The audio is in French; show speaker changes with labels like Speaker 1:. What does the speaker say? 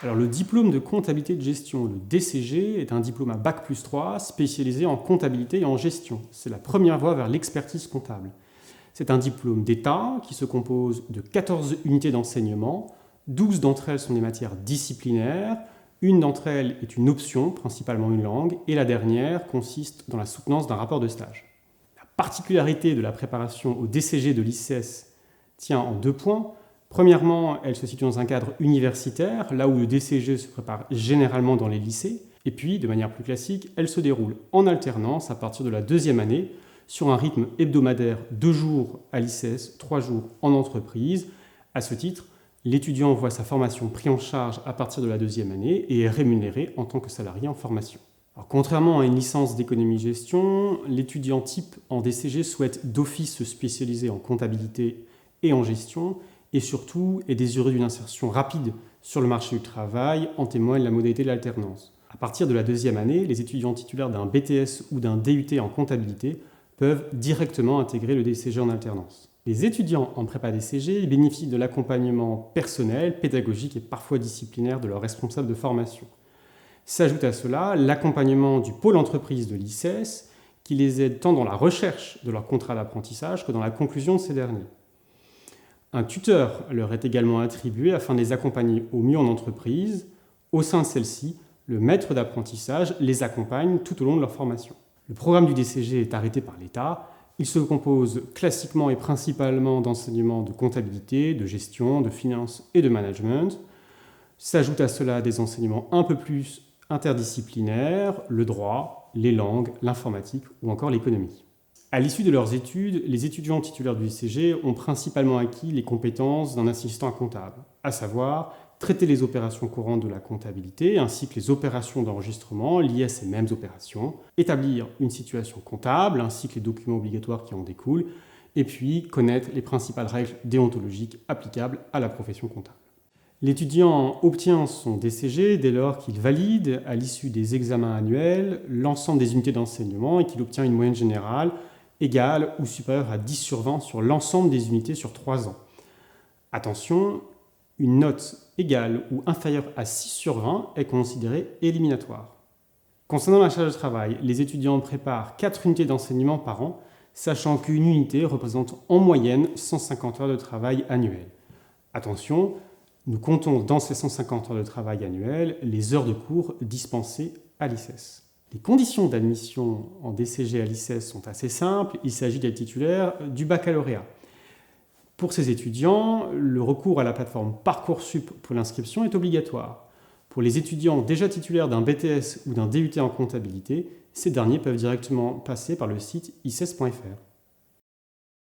Speaker 1: Alors, le diplôme de comptabilité de gestion, le DCG, est un diplôme à Bac+3 spécialisé en comptabilité et en gestion. C'est la première voie vers l'expertise comptable. C'est un diplôme d'État qui se compose de 14 unités d'enseignement. 12 d'entre elles sont des matières disciplinaires. Une d'entre elles est une option, principalement une langue, et la dernière consiste dans la soutenance d'un rapport de stage. La particularité de la préparation au DCG de l'ICES tient en 2 points. Premièrement, elle se situe dans un cadre universitaire, là où le DCG se prépare généralement dans les lycées. Et puis, de manière plus classique, elle se déroule en alternance à partir de la 2e année, sur un rythme hebdomadaire, 2 jours à l'ICES, 3 jours en entreprise. À ce titre, l'étudiant voit sa formation prise en charge à partir de la 2e année et est rémunéré en tant que salarié en formation. Alors, contrairement à une licence d'économie-gestion, l'étudiant type en DCG souhaite d'office se spécialiser en comptabilité et en gestion, et surtout est désireux d'une insertion rapide sur le marché du travail, en témoigne la modalité de l'alternance. À partir de la 2e année, les étudiants titulaires d'un BTS ou d'un DUT en comptabilité peuvent directement intégrer le DCG en alternance. Les étudiants en prépa DCG bénéficient de l'accompagnement personnel, pédagogique et parfois disciplinaire de leurs responsables de formation. S'ajoute à cela l'accompagnement du pôle entreprise de l'ICES qui les aide tant dans la recherche de leur contrat d'apprentissage que dans la conclusion de ces derniers. Un tuteur leur est également attribué afin de les accompagner au mieux en entreprise. Au sein de celle-ci, le maître d'apprentissage les accompagne tout au long de leur formation. Le programme du DCG est arrêté par l'État. Il se compose classiquement et principalement d'enseignements de comptabilité, de gestion, de finance et de management. S'ajoutent à cela des enseignements un peu plus interdisciplinaires, le droit, les langues, l'informatique ou encore l'économie. À l'issue de leurs études, les étudiants titulaires du DCG ont principalement acquis les compétences d'un assistant comptable, à savoir traiter les opérations courantes de la comptabilité ainsi que les opérations d'enregistrement liées à ces mêmes opérations, établir une situation comptable ainsi que les documents obligatoires qui en découlent, et puis connaître les principales règles déontologiques applicables à la profession comptable. L'étudiant obtient son DCG dès lors qu'il valide, à l'issue des examens annuels, l'ensemble des unités d'enseignement et qu'il obtient une moyenne générale égale ou supérieure à 10/20 sur l'ensemble des unités sur 3 ans. Attention, une note égale ou inférieure à 6/20 est considérée éliminatoire. Concernant la charge de travail, les étudiants préparent 4 unités d'enseignement par an, sachant qu'une unité représente en moyenne 150 heures de travail annuelles. Attention, nous comptons dans ces 150 heures de travail annuelles les heures de cours dispensées à l'ICES. Les conditions d'admission en DCG à l'ICES sont assez simples. Il s'agit d'être titulaire du baccalauréat. Pour ces étudiants, le recours à la plateforme Parcoursup pour l'inscription est obligatoire. Pour les étudiants déjà titulaires d'un BTS ou d'un DUT en comptabilité, ces derniers peuvent directement passer par le site ices.fr.